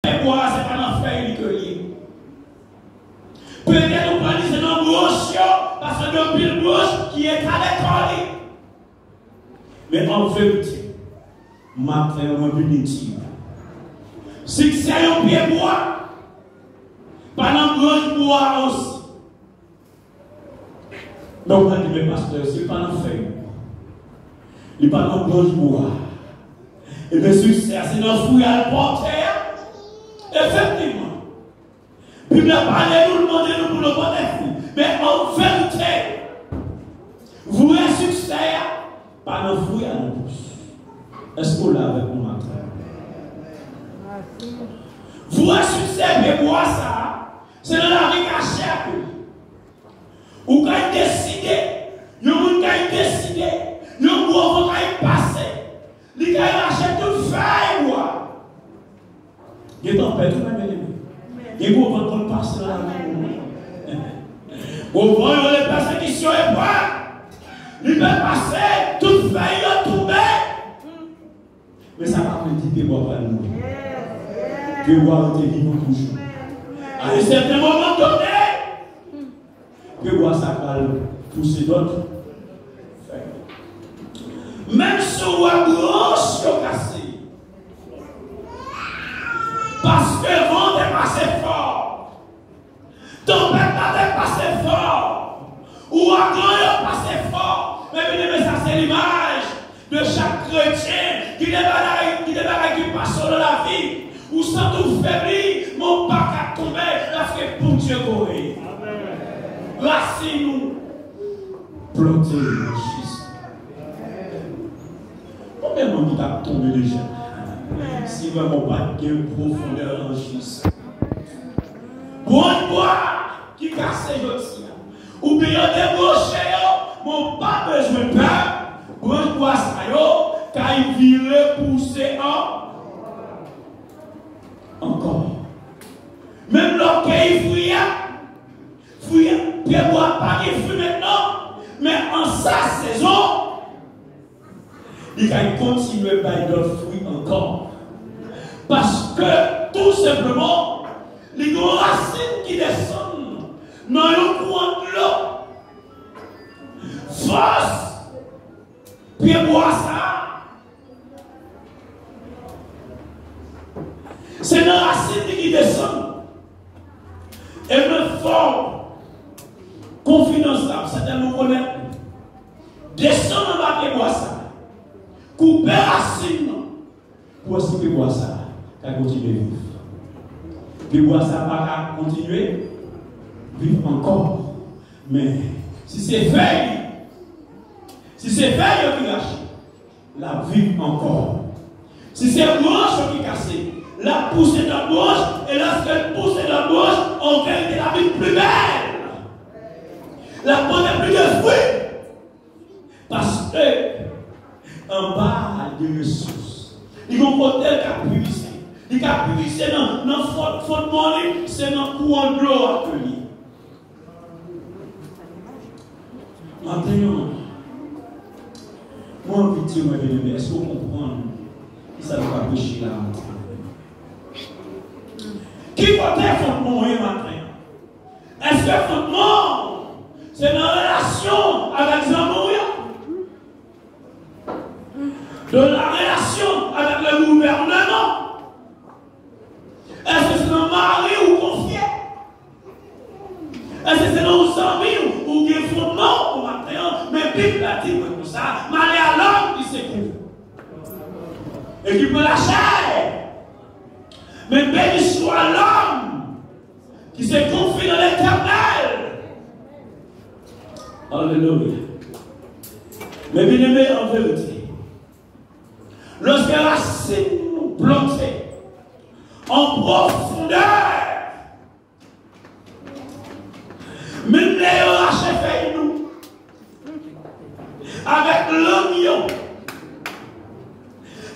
Et bois, c'est pas dans feuille que lié. Peut-être nous prenons c'est dans bouche, parce que nous pile bouche qui est à l'école. Mais en vérité, matin, on peut dire, si c'est un pied bois, pas dans bouche bois aussi. Donc, on dit, mais pasteur, c'est pas dans feuille. Il n'est pas dans bouche bois. Et bien, succès, c'est dans fouille à la portée. Effectivement. Puis, il n'a pas nous demander nous pour le bon fou. Mais en vérité, vous avez succès, pas dans fouille à la bouche. Est-ce qu'on l'a avec nous matin? Vous avez succès, mais moi, ça, c'est dans la vie cachée. Ou quand il décide, il y a un décidé, il y a un gros qui passé. Il a acheté tout fait, moi. Il est en paix, tout le monde. Il est bon quand on passe là. Au point où les persécutions et pas, il peut passer, tout fait, il a tombé. Mais ça va me dire que moi, pas nous. Que moi, on te vivant toujours. À un certain moment donné, que moi, ça va pousser d'autres. Même si on a grosse cassé. Parce que le vent est passé fort. Tempête est passé fort. Ou à grand est passé fort. Mais ça c'est l'image de chaque chrétien qui débarque qui passe dans la vie. Ou sans tout faiblir, mon pas à tomber, parce que pour Dieu courir. Racine-nous. Plantez le schiste. Combien de monde a tombé déjà? Si vraiment pas de profondeur dans le schiste. Bon bois qui casse aussi. Ou bien débauché, mon pas besoin de peur. Bon bois ça yo, car il vire pousser encore. Même l'orgueil fouilla, pied bois pas qui fuit maintenant, mais en sa saison, il va continuer à d'autres fruits encore. Parce que tout simplement, les grandes racines qui descendent dans le courant de l'eau, force, pied bois ça. C'est dans la racine qui descend. Et me fort, confidentiel, c'est un nous connaître. Descend dans la pied bois ça. Couper racine. Pour ce que bois ça, qu'à continuer à vivre. Puis bois ça va continuer vivre encore. Mais si c'est feuille qui lâche, la vivre encore. Si c'est branche qui casse, la pousser dans la bouche, et lorsqu'elle pousse dans la bouche, on fait la vie plus belle. La bonne est plus de fruits. Parce que en bas de ressources, il y a un modèle qui a puissé. Il a puissé dans le fondement, c'est dans le courant de l'eau à tenir. Maintenant, moi, petit, moi, bien-aimé, est-ce que vous comprenez que ça ne va pas pécher là maintenant? Qui porte le fondement matin? Est-ce que le fondement, c'est dans la relation avec Zamouya? De la relation avec le gouvernement? Est-ce que c'est dans le mari ou confié? Est-ce que c'est dans le amis ou qui est fondement au matin? Mais Bible a dit comme ça, malheur à l'homme qui s'écoule et qui peut lâcher. Mais béni soit l'homme qui se confie dans l'Éternel. Alléluia. Mais bien aimé en vérité, lorsque la racine nous plantée en profondeur, même les rachets nous avec l'oignon,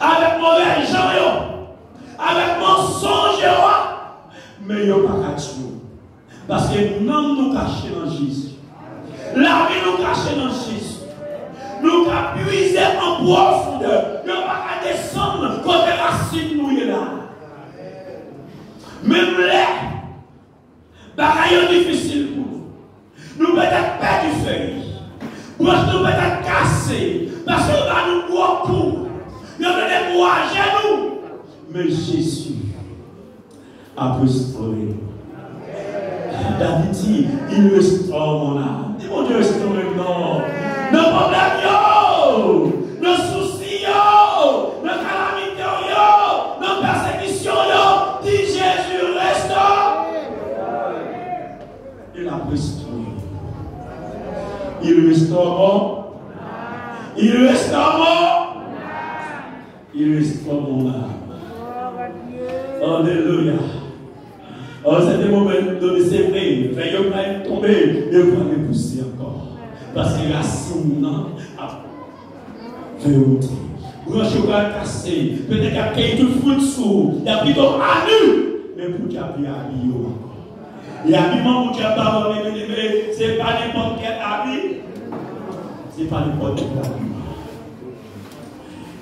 avec mauvais gens, avec mensonge, mais il n'y a pas qu'à tuer. Parce que nous nous cachons dans Jésus. La vie nous cache dans Jésus. Nous avons puisé en profondeur. Nous n'avons pas qu'à descendre quand les racines nous sont là. Même les bagailles difficiles pour nous. Nous peut-être perdre du feuille. Nous peut-être casser. Parce qu'on va nous boire pour. Nous allons boire à genoux. Mais Jésus a restauré. David dit, il restaure mon âme. Dis mon Dieu, restaure maintenant. Nos problèmes, nos soucis, nos calamités, nos persécutions, dit Jésus restaure. Il a restauré. Il restaure mon. Il restaure mon. Il restaure mon âme. Alléluia. Oh, c'est des moments de c'est vrai. Mais il va tomber. Il va me pousser encore. Parce que la racine a fait monter. Branche va casser. Peut-être qu'il y a quelqu'un tout fruit dessous. Il y a plutôt à nu. Mais pour qu'il y ait habillé encore. Et habillement pour qu'il y ait c'est pas n'importe quel habit. C'est pas n'importe quel habit.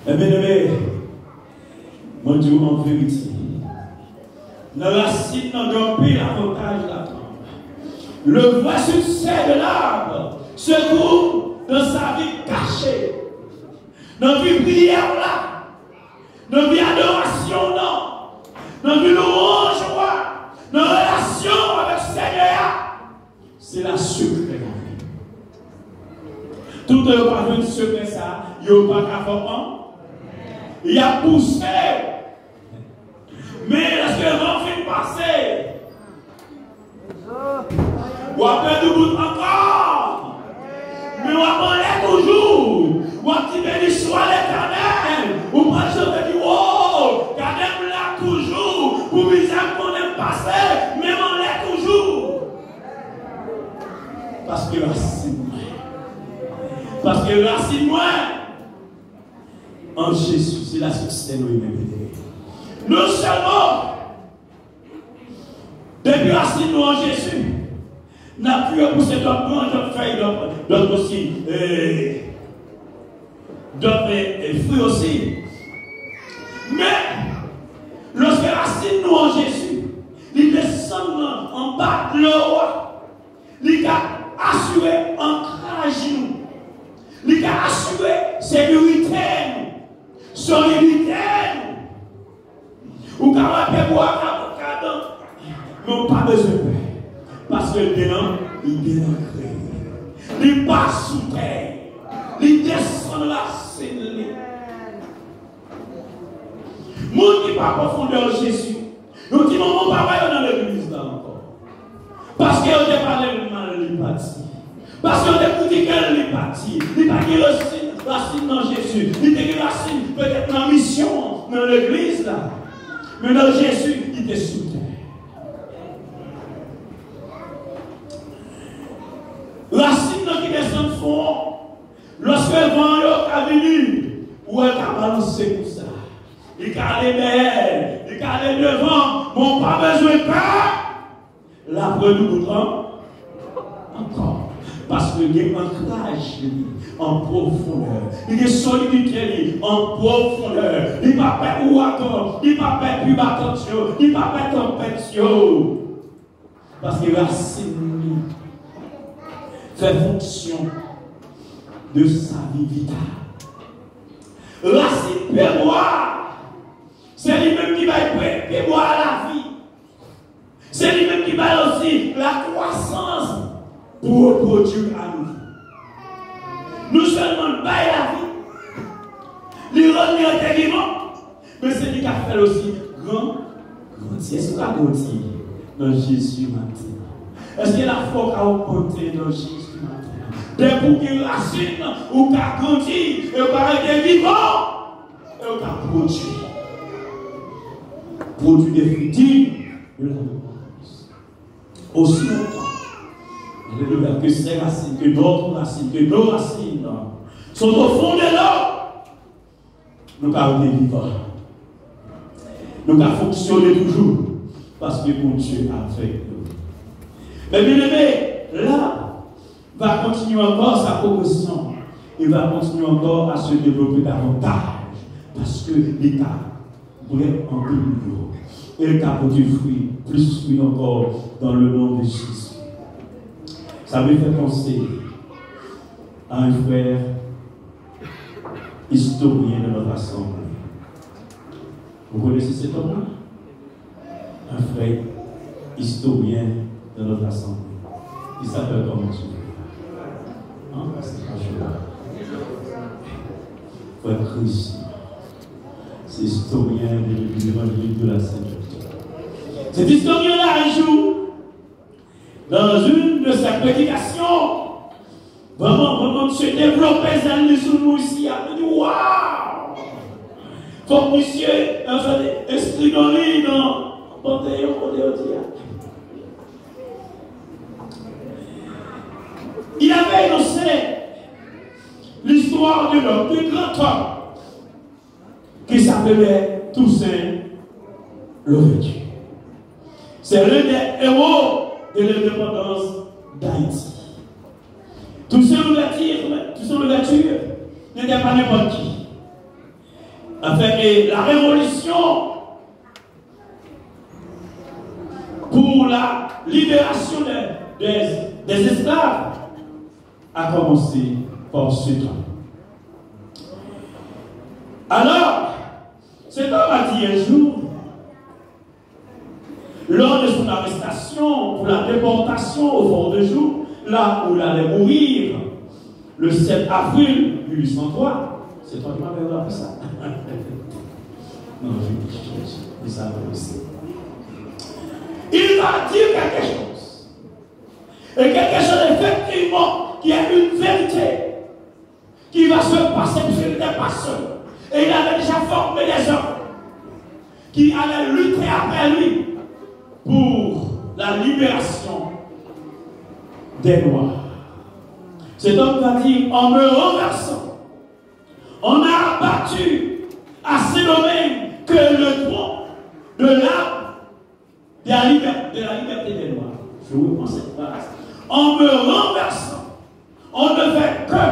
Mais bien, mon Dieu, en vérité. Dans la racine, dans le pays, l'avantage là-dedans. Le vrai succès de l'arbre se trouve dans sa vie cachée. Dans la vie prière là. Dans la vie adoration là. Dans la vie louange là. Dans la relation avec le Seigneur. C'est la secret. Tout le monde a vu secret ça. Il n'y a pas qu'à faire. Il a poussé. Mais lorsque le vent fait passer, ou après du bout encore, mais on appelle toujours, ou après béni soit l'Éternel, ou pas je te dis, oh, car même là toujours, pour misère qu'on aime passer, mais on l'est toujours. Parce que racine moi. Parce que racine moi, en Jésus, c'est la succès de nous-mêmes. Non seulement, depuis racine nous en Jésus, nous avons pu pousser d'autres branches, d'autres feuilles, d'autres aussi, d'autres fruits aussi. Mais, lorsque racine nous en Jésus, il descend en bas de l'eau, il a assuré ancrage nous, il a assuré sécurité nous, solidité nous. Ou quand on peut boire un cadre, mais on n'a pas besoin de paix. Parce que le dénom, il est ancré. Il passe sous terre. Il descend la scène. Moun qui pas profondeur Jésus. Nous qui n'ont pas parlé dans l'église là encore. Parce qu'on a parlé de mal, il est parti. Parce qu'on a écouté qu'elle est parti. Il n'a pas de racine dans Jésus. Il a de racine peut-être dans la mission, dans l'église là. Mais dans Jésus, il était sous terre. Racine qui descend de fond, lorsque le vent est venu, ou elle a balancé comme ça. Il a allé derrière, il a allé devant, mon pas besoin de peur. La preuve nous encore. Parce qu'il y a un ancrage en profondeur. Il y a une solidité en profondeur. Il n'y a pas de ouaton, il n'y a pas de pubaton, il n'y a pas de tempête. Parce que la racine fait fonction de sa vie vitale. Racine peut boire. C'est lui-même qui va boire la vie. C'est lui-même qui va aussi la croissance pour produire à nous. Nous seulement bail la vie, lui rendre intelligent, mais c'est lui qui a fait aussi grandir. Est-ce qu'on a grandi dans Jésus maintenant? Est-ce que la foi a augmenté dans Jésus maintenant? Dès pour qu'il racine, ou qu'a grandi, et on va être vivant, et on va produire. Produire des fruits dignes de la réponse. Aussi longtemps. Alléluia, que ces racines, que notre racine, que nos racines sont au fond de l'eau. Nous avons été vivants. Nous avons fonctionné toujours. Parce que mon Dieu a fait nous. Mais bien aimé, là, va continuer encore sa progression. Il va continuer encore à se développer davantage. Parce que l'État voulait en plus. Et il t'a produit fruit, plus fruit encore, dans le nom de Jésus. Ça me fait penser à un frère historien de notre assemblée. Vous connaissez cet homme-là? Un frère historien de notre assemblée. Il s'appelle comment ce frère? Hein? C'est pas Frère Christ. C'est historien de l'évangile de la Sainte-Jean. Cet historien-là, un jour, dans une de ses prédications, vraiment, monsieur développait dans les sous ici, il a dit waouh! Faut que monsieur esprit dans lui, non? Panthéon, il avait énoncé l'histoire de l'homme, du grand homme, qui s'appelait Toussaint Louverture. C'est l'un des héros de l'indépendance d'Haïti. Toussaint Louverture n'était pas n'importe qui. Enfin, la révolution pour la libération des esclaves a commencé par ce temps. Alors, cet homme a dit un jour, lors de son arrestation pour la déportation au fort de Joux, là où il allait mourir, le 7 avril 1803, c'est toi qui m'avais rappelé ça. Non, je dis ça aussi. Il va dire quelque chose. Et quelque chose effectivement qui est une vérité qui va se passer puisqu'il n'était pas seul. Et il avait déjà formé des hommes qui allaient lutter après lui pour la libération des Noirs. Cet homme va dire, en me renversant, on a abattu à Saint-Domingue que le tronc de l'arbre de la liberté des Noirs. Je vous reprends cette phrase. En me renversant, on ne fait que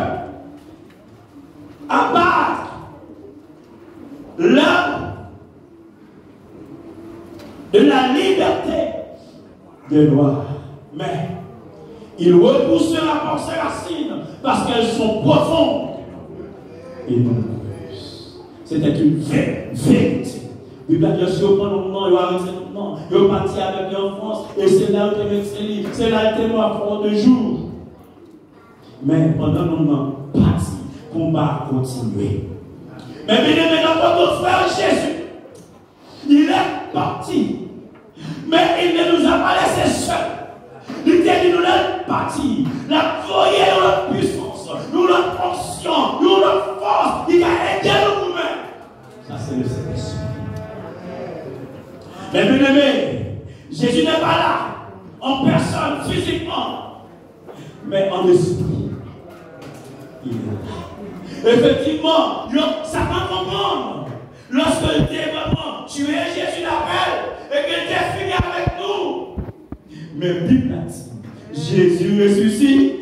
abattre l'arbre de la liberté des Noirs. Mais il repoussera par ses racines parce qu'elles sont profondes et nombreuses. C'était une vérité. Il a dit, si on prend le moment, il va arrêter le moment. Il est parti avec lui en France et c'est là où il est c'est là où il est mort pendant 2 jours. Mais pendant le moment, parti, combat continué. Mais bien aimé, notre frère Jésus, il est parti. Mais il ne nous a pas laissés seuls. Il dit qu'il nous a parti. La voyée, notre puissance, nous notre fonction, nous notre force, il a aidé nous-mêmes. Ça, c'est le Saint-Esprit. Mais bien aimé, Jésus n'est pas là, en personne, physiquement, mais en esprit. Il est là. Effectivement, Satan comprend. Lorsque il dit vraiment, tu es Jésus l'appelle et qu'il était fini avec nous. Mais Bible a dit, Jésus ressuscite.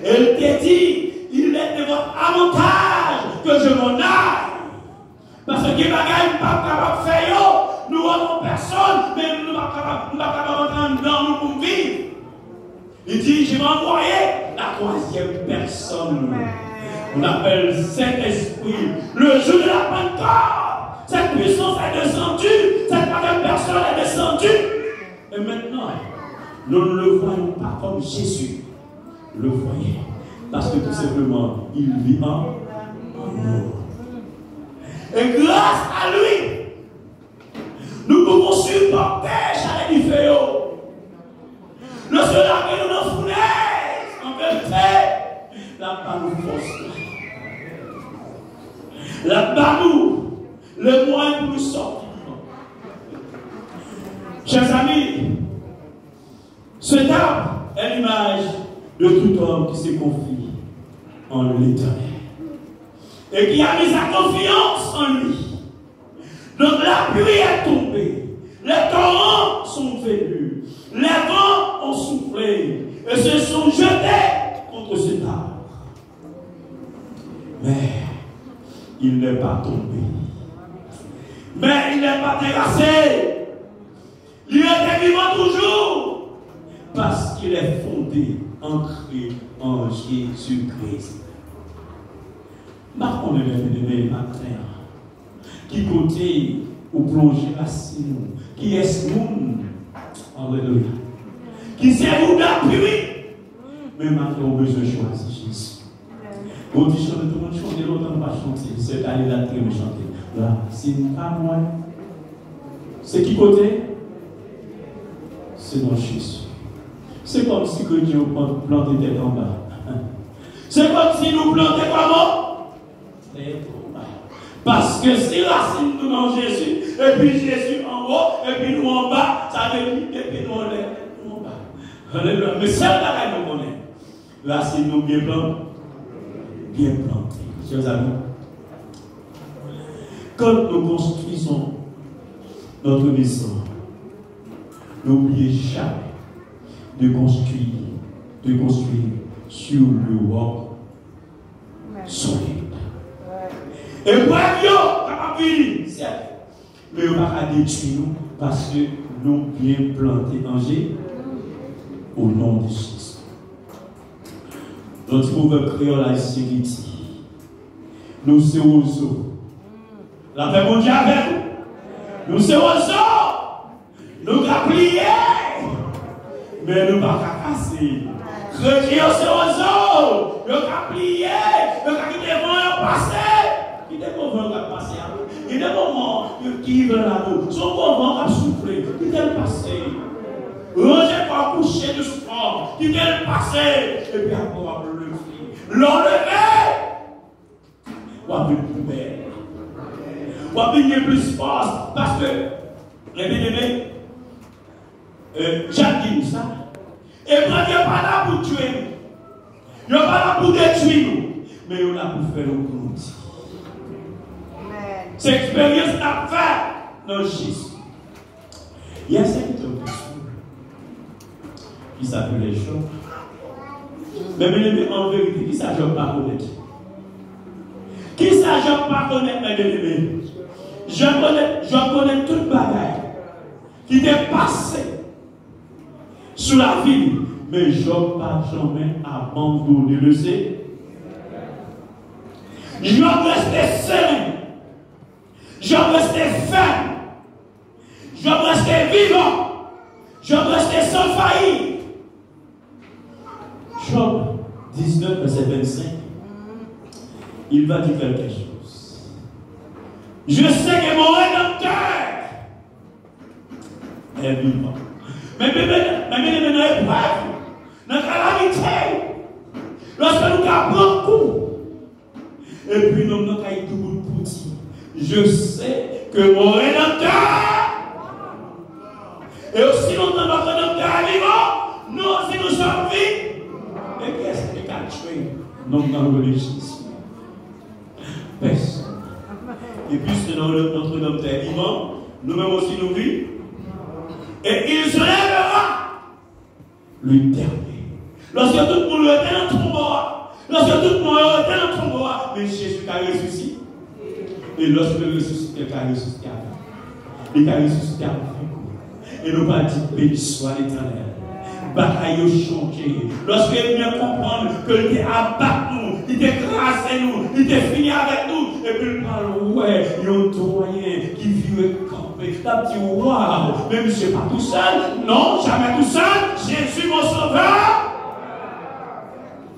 Et il t'a dit, il est de votre avantage que je m'en aille. Parce que les bagages ne sont pas capables de faire, nous n'avons personne, mais nous ne sommes pas capables d'entrer dans nous pour vivre. Il dit, je vais envoyer la 3e personne. On appelle Saint-Esprit. Le jour de la Pentecôte, cette puissance est descendue, cette 3e personne est descendue. Et maintenant, nous ne le voyons pas comme Jésus le voyait. Parce que tout simplement, il vit en nous. Et grâce à lui, nous pouvons supporter chaque différent. Lorsque la paix nous en fournaise, en vérité, la paix nous force. La paix nous, le moyen pour nous sortir. Chers amis, cet arbre est l'image de tout homme qui se confie en l'Éternel et qui a mis sa confiance en lui. Donc la pluie est tombée, les torrents sont venus, les vents ont soufflé et se sont jetés contre cet arbre. Mais il n'est pas tombé. Mais il n'est pas terrassé. Il est vivant toujours. Parce qu'il est fondé, ancré en Jésus-Christ. Marquons le bien-aimé matin. Qui côté ou plonger racine, qui est nous. Alléluia. Qui c'est vous d'appui. Mais maintenant, on a besoin de choisir Jésus. On dit chanter, tout le monde chante, l'autre ne va pas chanter. C'est aller là qui me chanter. Là, c'est pas moi. C'est qui côté? C'est dans Jésus. C'est comme si que Dieu plantait tête en bas. C'est comme si nous plantions comment? Tête en bas. Parce que si racine nous dans Jésus, et puis Jésus en haut, et puis nous en bas, ça veut dire, et puis nous en bas. Alléluia. Mais c'est là que nous connaissons. Racine nous bien plantée. Bien plantée. Chers amis, quand nous construisons notre maison, n'oubliez jamais de construire sur le roc solide. Et pour Dieu, certes, mais on va détruire nous parce que nous bien plantés en Jésus au nom de Jésus. Donc, il faut créer la sécurité. Nous sommes la paix mon Dieu avec nous. Nous sommes nous avons plié, mais nous ne pouvons pas casser. Chrétien, c'est aux autres. Nous avons plié, nous avons quitté le moment passé. Il est bon vent qui a passé. Il est moment qui veut là-haut. Son bon vent qui a soufflé. Il est passé. Roger va coucher du sport. Il est passé. Et puis après, on va le lever. L'enlever. On va plus poubelle. On va plus plus force. Parce que, les bien-aimés, Jacques dit ça. Et quand il n'est pas là pour tuer nous. Il n'est pas là pour détruire nous. Mais il est là pour faire le groupe. Cette expérience n'a fait dans Jésus. Il y a cette personne qui s'appelle les gens. Mais bien-aimés, en vérité, qui s'agit pas connaître? Qui s'agit pas connaître, mes bien-aimés? Je connais toute bagaille qui est passée sur la vie, mais je n'ai pas jamais abandonné le Seigneur. Je vais rester serein. Je vais rester ferme. Je vais rester vivant. Je vais rester sans faillite. Job 19, verset 25. Il va dire quelque chose. Je sais que mon Rédempteur est vivant. Mais dans l'épreuve, dans la calamité, lorsque nous avons coup, et puis nous avons tout pour dire, je sais que mon Rédempteur, et aussi longtemps notre Rédempteur est vivant, nous aussi nous sommes vivants. Et qu'est-ce qui a tué? Nous dans le Jésus. Personne. Et puisque notre Rédempteur est vivant, nous-mêmes aussi nous vivons. Et il se lèvera le dernier. Lorsque tout le monde était dans le tombeau, lorsque tout le monde était dans le tombeau, mais Jésus a ressuscité. Et lorsque le ressuscité a ressuscité, il a ressuscité avec. Et nous pas dit béni soit l'Éternel. Bataille changé. Lorsque il vient comprendre que il est abattu nous, il est écrasé nous, il est fini avec nous, et puis il parle, ouais, il y a un doyen qui vit camper. T'as dit, waouh, mais je ne suis pas tout seul. Non, jamais tout seul. Jésus mon sauveur.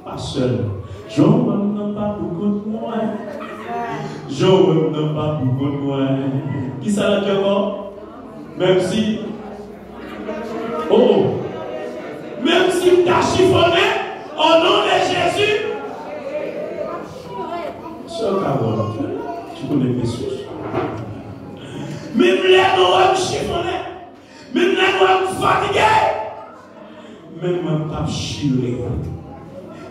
Pas seul. Je ne pas beaucoup de moi. Je ne pas beaucoup de moi. Qui ça l'a dit encore? Même si. Oh! Même si tu as chiffonné, au nom de Jésus. Tu connais Jésus. Même les nous chiffonné. Même les nous fatigués. Même moi, pas chiré.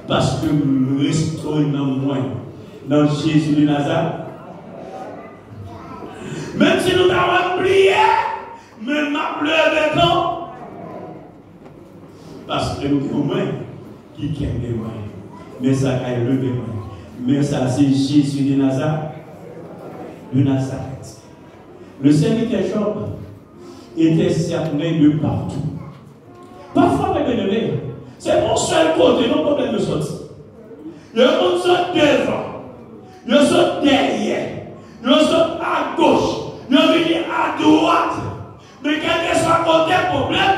Parce que je reste dans moi. Dans Jésus de Nazareth. Même si nous avons oublié, même ma pleuré quand. Parce que nous sommes moins qui aiment les moyens. Mais ça a levé moins. Mais ça, c'est Jésus de Nazareth. De Nazareth. Le serviteur Job, était cerné de partout. Parfois, mes bien-aimés, c'est mon seul côté, non problème de sortir. Le monde saute devant, le saute derrière, le saute à gauche, le vient à droite. Mais quel que soit côté problème,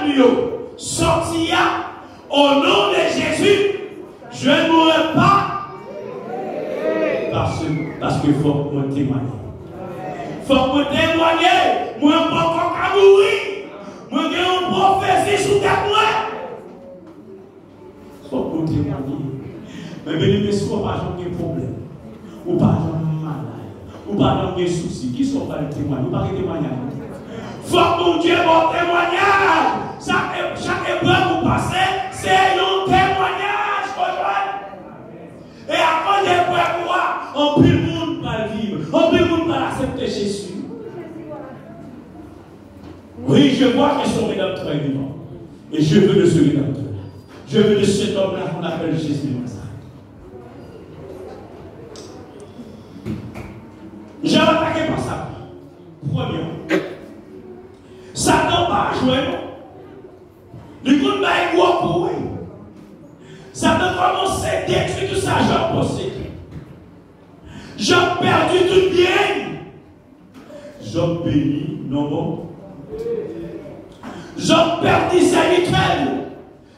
sortir au nom de Jésus, je ne mourrai pas. Parce qu'il faut que je témoigne. Il faut que je témoigne. Moi, je ne peux pas mourir. Moi, je n'ai pas prophétie sous ta moi. Il faut que je témoigne. Mais bien, si vous n'avez pas de problème, ou pas de malade, ou pas de soucis, qui sont pas de témoigner, ou pas de témoignage. Il faut que mon Dieu mon témoignage. Chaque épreuve vous passez, c'est un témoignage. Et après l'épreuve, on peut le monde pas vivre, on peut le monde pas accepter Jésus. Oui, je vois que son rédempteur est vivant. Et je veux de ce rédempteur. Je veux de cet homme-là qu'on appelle Jésus de Nazareth. Je vais attaquer par ça. Premier. Satan va jouer. Le coup va être pour lui. Satan commence à détruire tout ça, j'ai possédé. J'ai perdu tout bien. J'ai béni, non bon. J'ai perdu sa rituel.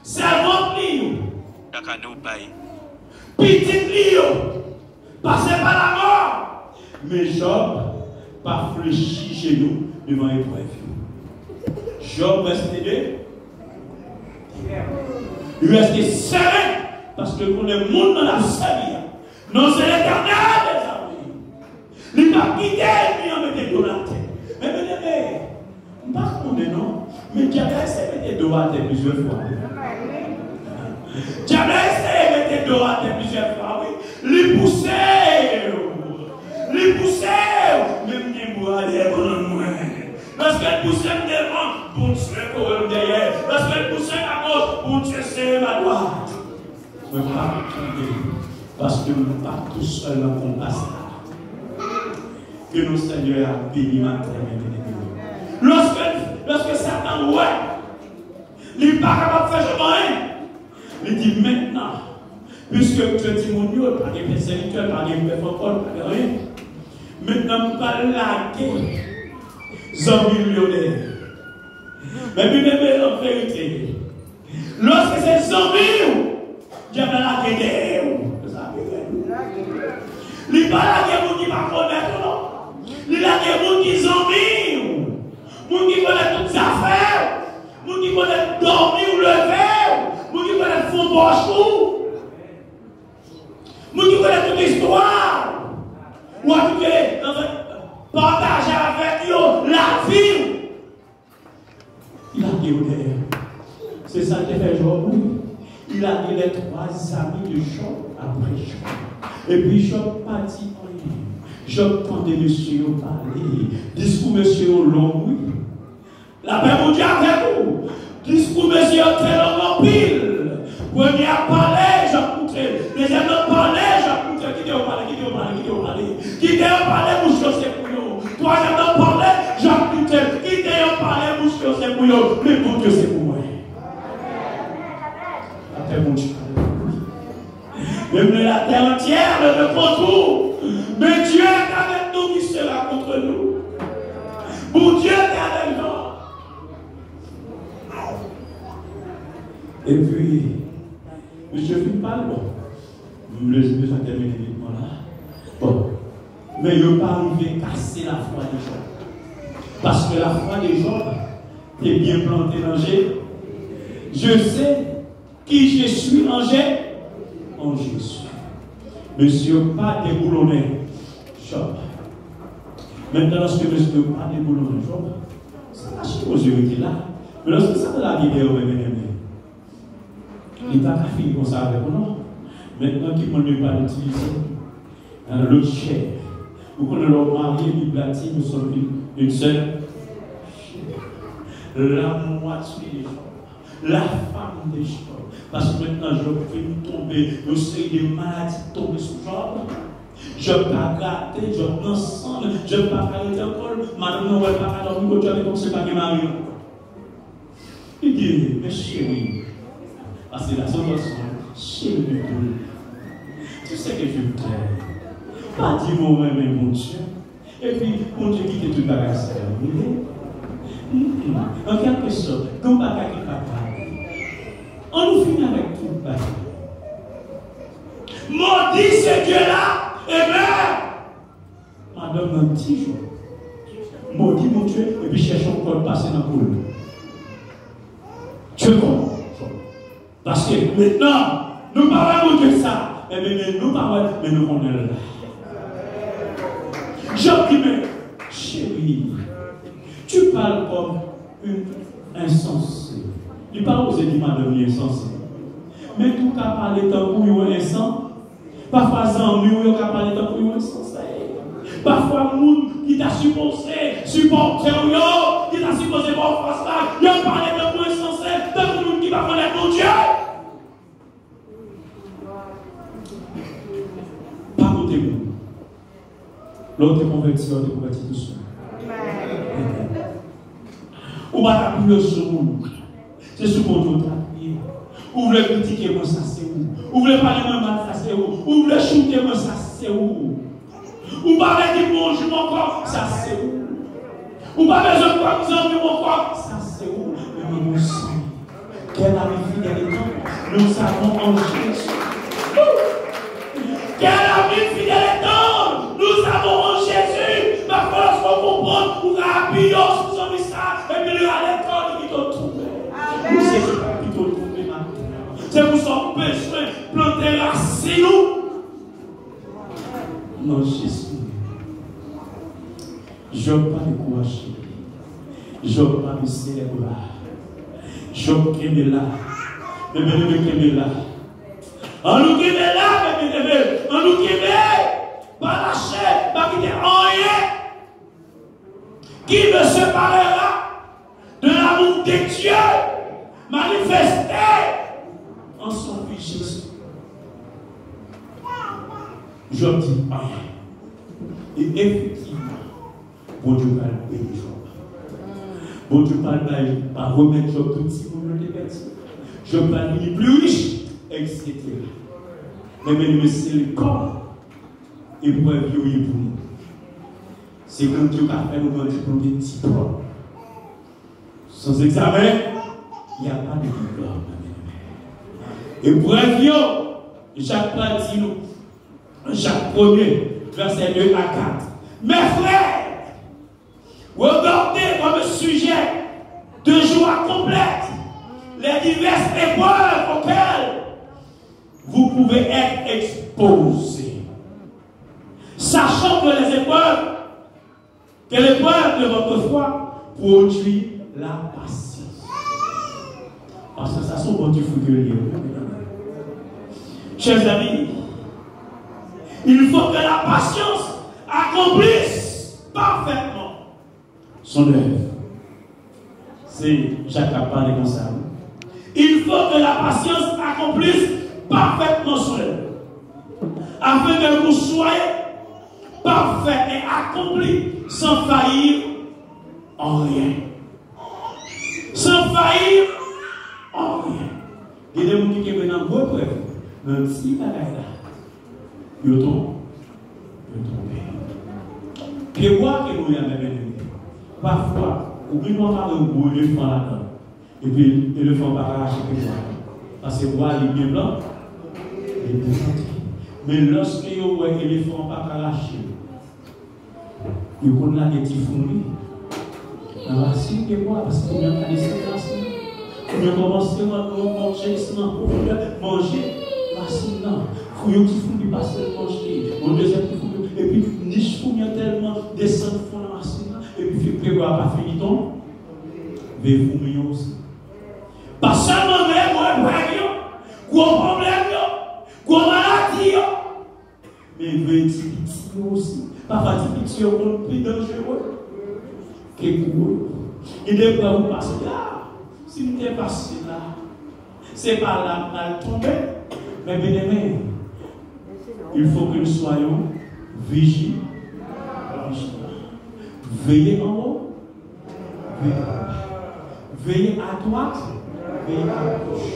Servant Lio. Petit Lio. Passé par la mort. Mais Job pas fléchi chez nous devant l'épreuve. Job restait il restait serein parce que qu'on est monde dans la famille. Non, c'est l'éternel des amis. Il n'a pas quitté, il a mis dans la tête. Mais bien, pas qu'on est non. Mais Dieu a essayé de mettre dans la tête plusieurs fois. Dieu a essayé de mettre dans la tête plusieurs fois, oui. Lui pousser. Même ni moi, il est bon moi. Lorsqu'elle poussait devant, pour tuer pour derrière. Lorsqu'elle poussait à gauche, pour tuer ma droite. Je ne veux pas quitter. Parce que nous ne sommes pas tout seuls dans ton passage. Que nos Seigneur a béni ma terre. Lorsque Satan, il n'est pas capable de faire chemin. Il dit maintenant, puisque tu dis mon Dieu, pas de persécuteur, pas de performance, pas de rien. Maintenant, je ne pas laguer. Zombies millionnaires. Mais puis, même en vérité, lorsque c'est zombies, Dieu va la guerre. Il n'y a pas la guerre qui va connaître, non. Il y a la guerre qui zombies. Moun qui connaît toutes les affaires. Moun qui connaît dormir ou lever. Moun qui connaît fond bochou. Moun qui connaît toute l'histoire. Ou à tout partager avec eux la vie. Il a dit c'est ça qui fait Job. Il a dit les trois amis de Job après Job. Et puis Job partit en lui. Job tendait monsieur parler. Discours monsieur long, oui. La paix mon Dieu avec vous. Discours monsieur très long en pile. Premier à parler, j'écoutais. Deuxième à parler, j'écoutais. Qui t'a parlé, Qui t'a parlé, vous chaussez pour nous. Troisième à parler, j'écoutais. Qui t'a parlé, vous chaussez pour nous. Mais bon Dieu, c'est pour moi. La paix mon Dieu. Même la terre entière ne contourne. Mais Dieu est avec nous qui sera contre nous. Mon Dieu est avec nous. Et puis, je ne finis pas bon. Je vais terminer vite là. Bon. Mais je ne vais pas arriver à casser la foi des gens. Parce que la foi des gens est bien plantée dans Jésus. Je sais qui je suis en Jésus. Monsieur, pas déboulonné. Job. Maintenant, lorsque monsieur pas déboulonné, Job, c'est la chose qui est là. Mais lorsque ça la vidéo, il n'est pas fini comme ça avec nous. Maintenant, qui ne peut pas l'utiliser dans l'autre chair. Vous connaissez leur mari, il bâtit, nous sommes une seule chair. La moitié des gens, la femme des gens. Parce que maintenant, je vais tomber, je sais des maladies tomber sous Job. Je ne vais pas gratter, je vais ensemble, je ne vais pas arrêter encore. Madame, on ne va pas dormir, je vais comme c'est pas que Marie. prier, mais chérie, parce que la seule chérie, tu sais que je t'aime. Pas dire moi mais mon Dieu. Et puis, mon Dieu qui te tout bagage, c'est terminé. En quelque sorte, comme bagage qui va parler. On nous finit avec tout le bagage. Maudit ce Dieu-là, et bien, madame, un petit jour. Maudit mon Dieu, et puis cherchons encore de passer dans le boule. Tu comprends? Parce que maintenant, nous parlons de ça. Mais nous parlons, mais nous on est là. Je dis, mais chérie, tu parles comme une insensée. Tu parles aux édiments de insensée. Mais tout cas parler tant pour une insensée. Parfois, Zambi, ou yon ka parler tant pour une insensée. Parfois, moun qui t'a supposé supporter yo, qui t'a supposé voir face là, yon parle tant pour une insensée, tant pour moun qui va connaître mon Dieu. Pas côté vous. L'autre est converti, l'autre est converti tout seul. Ou pas appuyer sur vous. C'est ce qu'on doit appuyer. Ou voulez critiquer moi, ça c'est où. Ou voulez parler moi, ça c'est où. Ou voulez shooter moi, ça c'est où. Ou pas dire bonjour mon corps, ça c'est où. Ou pas besoin de quoi vous enlever mon corps, ça c'est où. Mais nous savons quelle ami fidélité nous savons en Jésus. Quelle ami fidélité nous avons en Jésus. Ma force pour comprendre, pour appuyer sur son message, et puis à l'école qui t'a trouvé. Nous c'est ce qui t'a trouvé maintenant. C'est pour son besoin planter racine nous. Non, Jésus. Je ne veux pas me courager. Je ne veux pas me célébrer. Je veux me là. Mais je veux me là. On nous qui est là, mais on nous qui est pas lâcher, pas quitter rien qui me séparera de l'amour de Dieu manifesté en son Fils Jésus. Je dis rien. Et effectivement, bon Dieu va le bénir. Bon Dieu va remettre Job tout petit pour le débattre. Job va devenir plus riche, etc. Mais c'est le corps. Et pour être pour nous. C'est quand Dieu a fait nous grandir pour des diplômes. Sans examen, il n'y a pas de diplôme. Et pour être Jacques dit nous, Jacques 1er, verset 2 à 4. Mes frères, regardez comme sujet de joie complète les diverses épreuves auxquelles vous pouvez être exposés. Sachant que l'épreuve de votre foi produit la patience. Parce que ça sont bon du fou de lire. Chers amis, il faut que la patience accomplisse parfaitement son œuvre. C'est Jacques a parlé comme ça. Il faut que la patience accomplisse parfaitement son œuvre. Afin que vous soyez parfait et accompli sans faillir en rien. Sans faillir en rien. Il y a des gens qui viennent dans vos preuves, même si la gagne là, ils tombent. Puis voir que nous avons bien. Parfois, ou bien on a un gros éléphant là-dedans. Et puis l'éléphant va arracher les bois. Parce que le bois est bien blanc, il est bien gentil. Mais lorsque vous voyez l'éléphant va arracher, il y a des petits fourmis. La racine des bois, parce qu'on a des racines. On a commencé à manger, manger racine là. Il faut que tu fourmis passer à manger. On deuxième fourmi. Et puis, niche fourmi tellement descend fond la racine là. Et puis, il faut pas finir ton. Mais fourmi aussi. Pas seulement même, gros problème, gros maladie. Mais petit aussi. Parfois, petit est plus dangereux que vous. Il est pas vous passer là. Si vous êtes passé là, c'est pas là mal tombé. Mais bien aimé, il faut que nous soyons vigilants. Veillez en haut, veillez à droite veillez à gauche.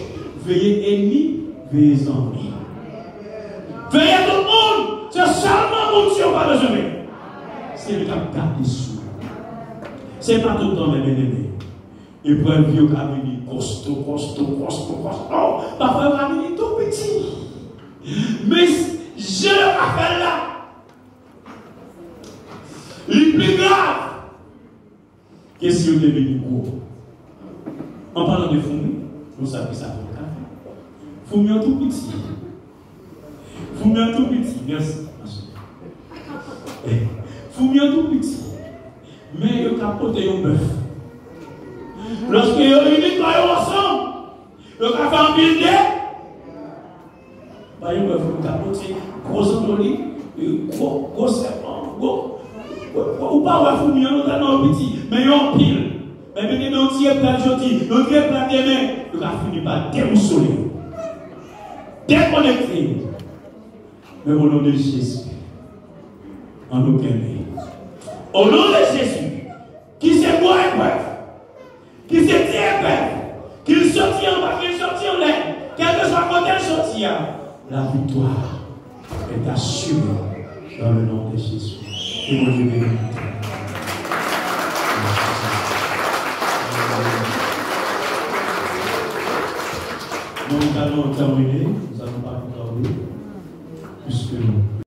Veillez ennemis, veillez ennemis. Veillez tout le monde. C'est seulement mon Dieu pas besoin. C'est le cap garder sous. C'est pas tout le temps les bien-aimés. Et pour un vieux cabinet, costaud. Parfois, un cabinet tout petit. Mais je le rappelle là. Le plus grave, question de venir gros. En parlant de fourmi, vous savez ça pour le café. Fourmi en tout petit. Fourmi en tout petit. Merci. Fourmi en tout petit. Mais il a capoté un bœuf. Lorsque ils réunissent ensemble, ils ont fait un building. Il y a un capoté, gros endoli, gros serpent, gros. Ou pas un fourmi en petit, mais il y a un pile. Mais bien, nous tirons plein de jeudi, nous tirons plein de mains, nous avons fini par démoussoler, déconnecter. Mais au nom de Jésus, en aucun cas. Au nom de Jésus, qui s'est boire et bref, qui s'est tiré bref, qu'il sortit en bas, qu'il sortit en l'air, quel que soit côté sorti, la victoire est assurée dans le nom de Jésus. Et mon Dieu béni. Nous allons terminer, nous allons pas nous tarder, puisque nous